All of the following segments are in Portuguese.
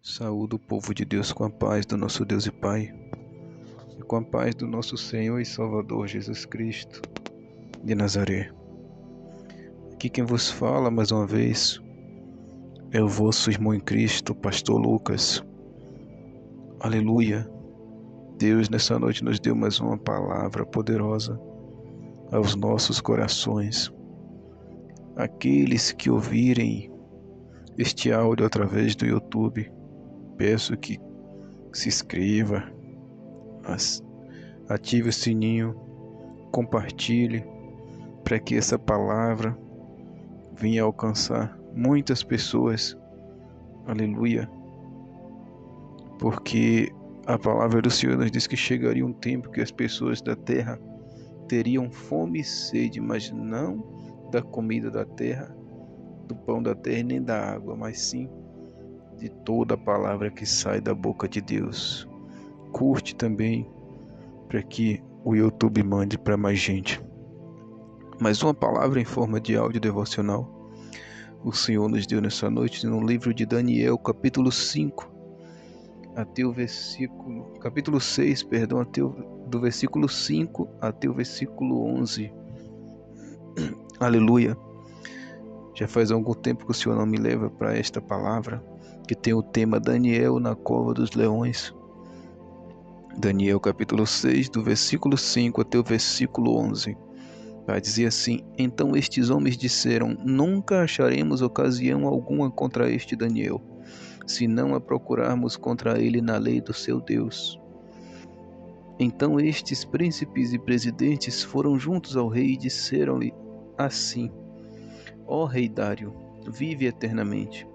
Saúde o povo de Deus com a paz do nosso Deus e Pai, e com a paz do nosso Senhor e Salvador Jesus Cristo de Nazaré. Aqui quem vos fala mais uma vez é o vosso irmão em Cristo, Pastor Lucas. Aleluia! Deus nessa noite nos deu mais uma palavra poderosa aos nossos corações. Aqueles que ouvirem este áudio através do YouTube, peço que se inscreva, ative o sininho, compartilhe, para que essa palavra venha alcançar muitas pessoas. Aleluia. Porque a palavra do Senhor nos diz que chegaria um tempo que as pessoas da terra teriam fome e sede, mas não da comida da terra, do pão da terra nem da água, mas sim de toda a palavra que sai da boca de Deus. Curte também para que o YouTube mande para mais gente. Mais uma palavra em forma de áudio devocional o Senhor nos deu nessa noite no livro de Daniel, capítulo 5, capítulo 6, do versículo 5 até o versículo 11. Aleluia. Já faz algum tempo que o Senhor não me leva para esta palavra, que tem o tema Daniel na cova dos leões. Daniel capítulo 6, do versículo 5 até o versículo 11. Vai dizer assim: Então estes homens disseram: Nunca acharemos ocasião alguma contra este Daniel, se não a procurarmos contra ele na lei do seu Deus. Então estes príncipes e presidentes foram juntos ao rei e disseram-lhe assim: Ó rei Dário, vive eternamente.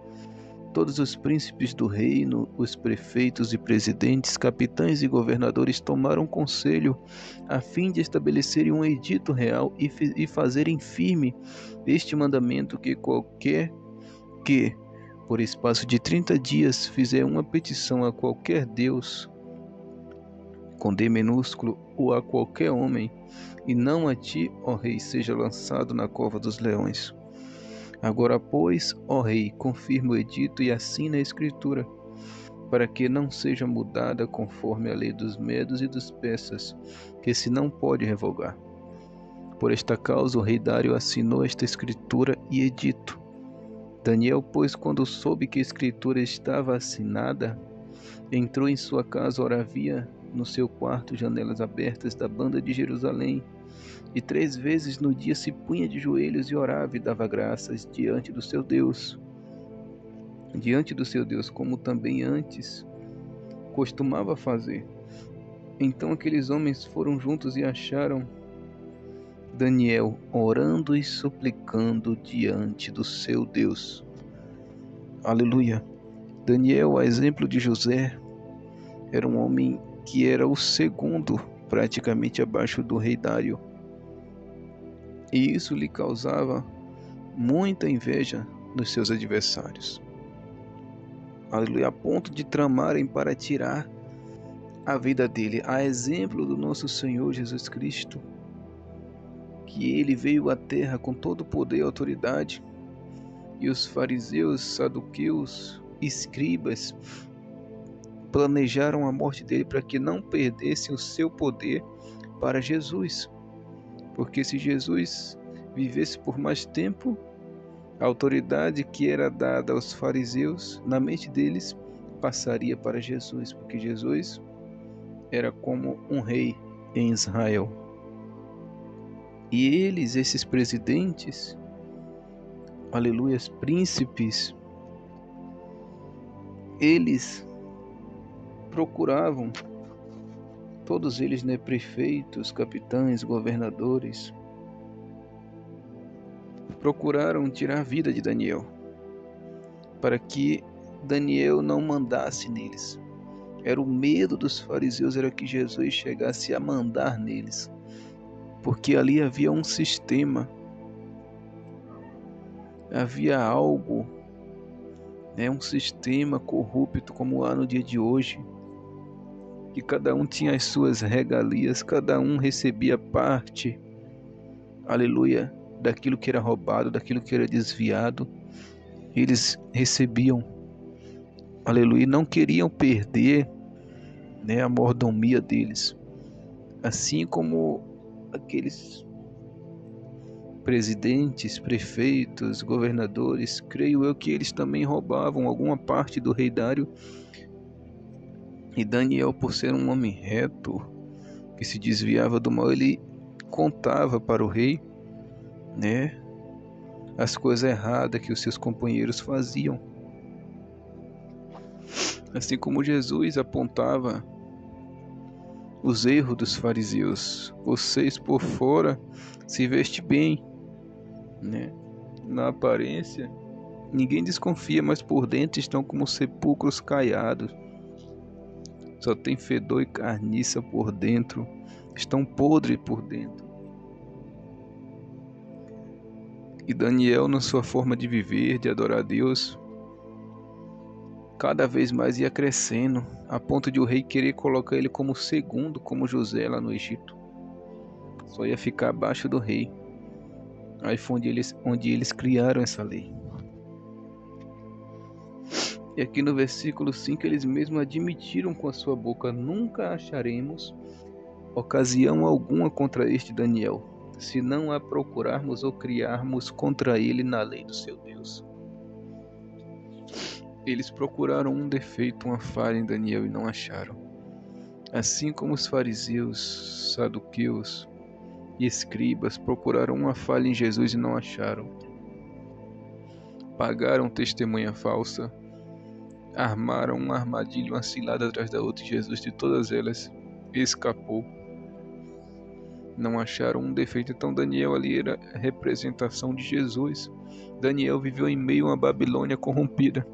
Todos os príncipes do reino, os prefeitos e presidentes, capitães e governadores tomaram conselho a fim de estabelecerem um edito real e fazerem firme este mandamento que qualquer que, por espaço de 30 dias, fizer uma petição a qualquer Deus, com D minúsculo, ou a qualquer homem, e não a ti, ó rei, seja lançado na cova dos leões. Agora, pois, ó rei, confirma o edito e assina a escritura, para que não seja mudada conforme a lei dos medos e dos persas, que se não pode revogar. Por esta causa o rei Dário assinou esta escritura e edito. Daniel, pois, quando soube que a escritura estava assinada, entrou em sua casa, ora havia no seu quarto janelas abertas da banda de Jerusalém, e 3 vezes no dia se punha de joelhos e orava e dava graças diante do seu Deus, como também antes costumava fazer. Então aqueles homens foram juntos e acharam Daniel orando e suplicando diante do seu Deus. Aleluia. Daniel, a exemplo de José, era um homem que era o segundo, praticamente abaixo do rei Dário. E isso lhe causava muita inveja nos seus adversários. Aleluia, a ponto de tramarem para tirar a vida dele, a exemplo do nosso Senhor Jesus Cristo, que ele veio à terra com todo o poder e autoridade, e os fariseus, saduqueus, escribas planejaram a morte dele para que não perdesse o seu poder para Jesus, porque se Jesus vivesse por mais tempo, a autoridade que era dada aos fariseus, na mente deles, passaria para Jesus, porque Jesus era como um rei em Israel. E eles, esses presidentes, aleluia, príncipes, eles procuravam, todos eles, né, prefeitos, capitães, governadores, procuraram tirar a vida de Daniel, para que Daniel não mandasse neles. Era o medo dos fariseus, era que Jesus chegasse a mandar neles, porque ali havia um sistema, havia algo, um sistema corrupto como há no dia de hoje, que cada um tinha as suas regalias, cada um recebia parte, aleluia, daquilo que era roubado, daquilo que era desviado, eles recebiam, aleluia, não queriam perder, né, a mordomia deles. Assim como aqueles presidentes, prefeitos, governadores, creio eu que eles também roubavam alguma parte do rei Dário. E Daniel, por ser um homem reto, que se desviava do mal, ele contava para o rei, né, as coisas erradas que os seus companheiros faziam. Assim como Jesus apontava os erros dos fariseus. Vocês por fora se vestem bem, né? Na aparência, ninguém desconfia, mas por dentro estão como sepulcros caiados. Só tem fedor e carniça por dentro. Estão podres por dentro. E Daniel, na sua forma de viver, de adorar a Deus, cada vez mais ia crescendo, a ponto de o rei querer colocar ele como segundo, como José lá no Egito. Só ia ficar abaixo do rei. Aí foi onde eles criaram essa lei. E aqui no versículo 5 eles mesmos admitiram com a sua boca: nunca acharemos ocasião alguma contra este Daniel, se não a procurarmos ou criarmos contra ele na lei do seu Deus. Eles procuraram um defeito, uma falha em Daniel e não acharam. Assim como os fariseus, saduqueus e escribas procuraram uma falha em Jesus e não acharam. Pagaram testemunha falsa, armaram uma armadilha, uma cilada atrás da outra, e Jesus de todas elas escapou. Não acharam um defeito. Então Daniel ali era a representação de Jesus. Daniel viveu em meio a uma Babilônia corrompida.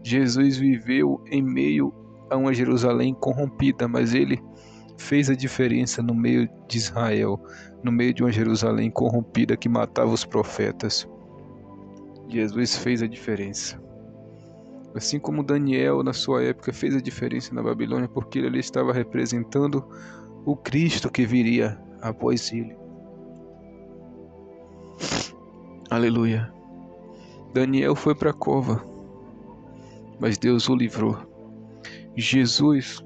Jesus viveu em meio a uma Jerusalém corrompida, mas ele fez a diferença no meio de Israel, no meio de uma Jerusalém corrompida que matava os profetas. Jesus fez a diferença. Assim como Daniel, na sua época, fez a diferença na Babilônia, porque ele estava representando o Cristo que viria após ele. Aleluia. Daniel foi para a cova, mas Deus o livrou. Jesus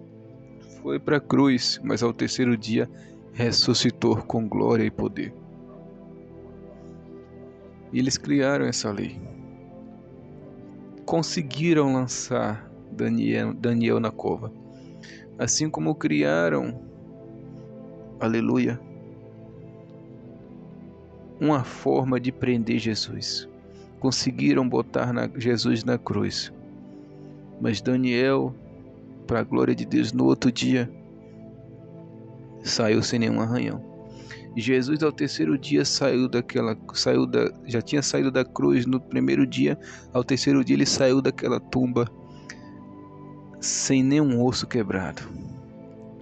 foi para a cruz, mas ao terceiro dia ressuscitou com glória e poder. E eles criaram essa lei. Conseguiram lançar Daniel na cova. Assim como criaram, aleluia, uma forma de prender Jesus. Conseguiram botar Jesus na cruz. Mas Daniel, para a glória de Deus, no outro dia, saiu sem nenhum arranhão. Jesus ao terceiro dia já tinha saído da cruz no primeiro dia, ao terceiro dia ele saiu daquela tumba sem nenhum osso quebrado.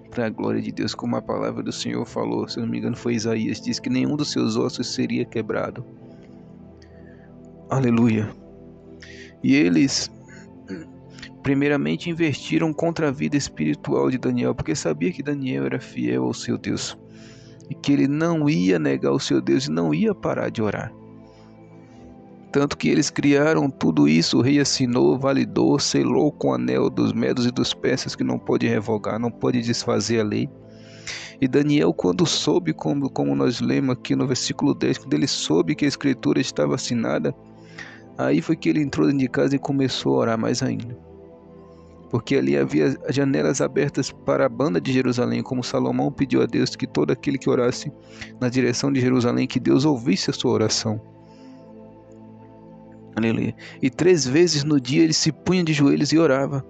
Para a glória de Deus, como a palavra do Senhor falou, se não me engano foi Isaías, diz que nenhum dos seus ossos seria quebrado. Aleluia. E eles primeiramente investiram contra a vida espiritual de Daniel, porque sabia que Daniel era fiel ao seu Deus. E que ele não ia negar o seu Deus e não ia parar de orar. Tanto que eles criaram tudo isso, o rei assinou, validou, selou com o anel dos medos e dos persas que não pode revogar, não pode desfazer a lei. E Daniel, quando soube, como nós lemos aqui no versículo 10, quando ele soube que a escritura estava assinada, aí foi que ele entrou dentro de casa e começou a orar mais ainda. Porque ali havia janelas abertas para a banda de Jerusalém, como Salomão pediu a Deus que todo aquele que orasse na direção de Jerusalém, que Deus ouvisse a sua oração. Aleluia. E 3 vezes no dia ele se punha de joelhos e orava,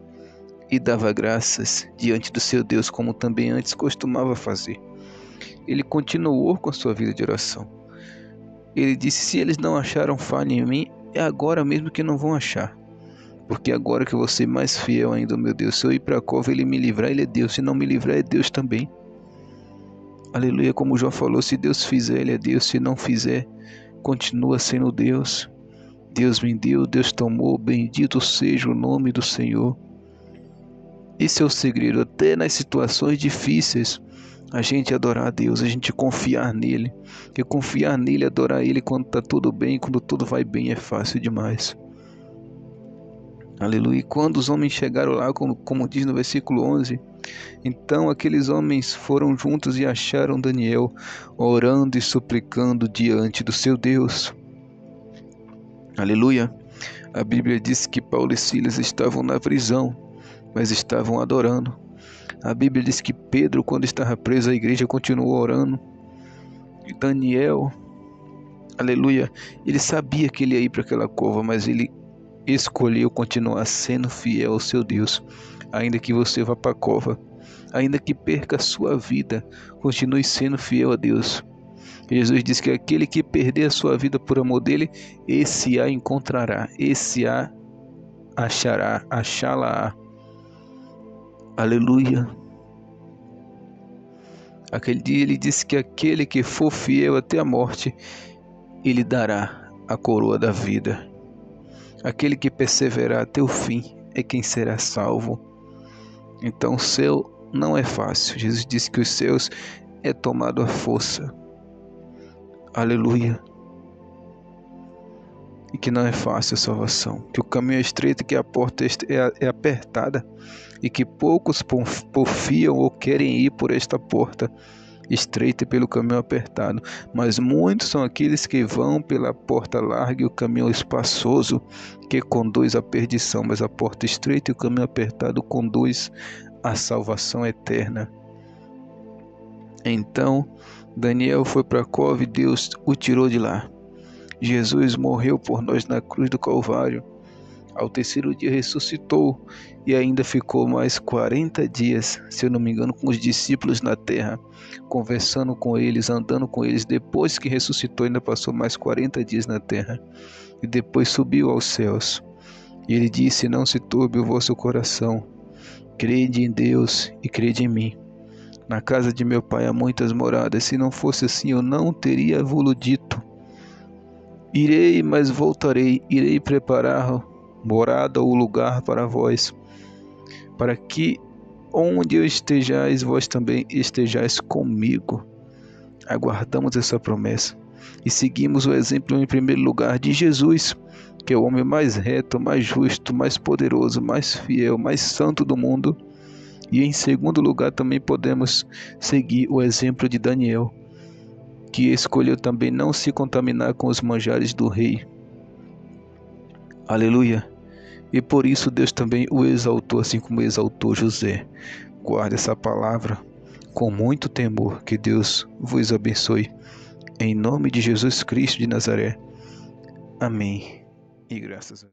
e dava graças diante do seu Deus, como também antes costumava fazer. Ele continuou com a sua vida de oração. Ele disse: se eles não acharam falha em mim, é agora mesmo que não vão achar. Porque agora que eu vou ser mais fiel ainda, meu Deus. Se eu ir para a cova, ele me livrar, ele é Deus. Se não me livrar, é Deus também. Aleluia, como Jó falou, se Deus fizer, ele é Deus. Se não fizer, continua sendo Deus. Deus me deu, Deus tomou, bendito seja o nome do Senhor. Esse é o segredo, até nas situações difíceis, a gente adorar a Deus, a gente confiar nele. Porque confiar nele, adorar ele quando está tudo bem, quando tudo vai bem, é fácil demais. Aleluia. E quando os homens chegaram lá, como diz no versículo 11, então aqueles homens foram juntos e acharam Daniel orando e suplicando diante do seu Deus. Aleluia. A Bíblia diz que Paulo e Silas estavam na prisão, mas estavam adorando. A Bíblia diz que Pedro, quando estava preso, a igreja continuou orando. E Daniel, aleluia, ele sabia que ele ia ir para aquela cova, mas ele escolheu continuar sendo fiel ao seu Deus. Ainda que você vá para a cova, ainda que perca a sua vida, continue sendo fiel a Deus. Jesus diz que aquele que perder a sua vida por amor dele, esse a encontrará, esse a achará, achá-la. Aleluia. Aquele dia ele disse que aquele que for fiel até a morte, ele dará a coroa da vida. Aquele que perseverar até o fim é quem será salvo. Então o céu não é fácil. Jesus disse que os céus é tomado à força. Aleluia. E que não é fácil a salvação. Que o caminho é estreito, que a porta é apertada. E que poucos porfiam ou querem ir por esta porta estreita e pelo caminho apertado, mas muitos são aqueles que vão pela porta larga e o caminho espaçoso que conduz à perdição, mas a porta estreita e o caminho apertado conduz à salvação eterna. Então Daniel foi para a cova e Deus o tirou de lá. Jesus morreu por nós na cruz do Calvário. Ao terceiro dia ressuscitou e ainda ficou mais 40 dias, se eu não me engano, com os discípulos na terra, conversando com eles, andando com eles. Depois que ressuscitou, ainda passou mais 40 dias na terra e depois subiu aos céus. E ele disse: não se turbe o vosso coração, crede em Deus e crede em mim. Na casa de meu pai há muitas moradas, se não fosse assim eu não teria vos dito. Irei, mas voltarei, irei preparar morada ou lugar para vós, para que onde eu estejais, vós também estejais comigo. Aguardamos essa promessa e seguimos o exemplo em primeiro lugar de Jesus, que é o homem mais reto, mais justo, mais poderoso, mais fiel, mais santo do mundo. E em segundo lugar também podemos seguir o exemplo de Daniel, que escolheu também não se contaminar com os manjares do rei. Aleluia. E por isso Deus também o exaltou, assim como exaltou José. Guarde essa palavra com muito temor. Que Deus vos abençoe. Em nome de Jesus Cristo de Nazaré. Amém. E graças a Deus.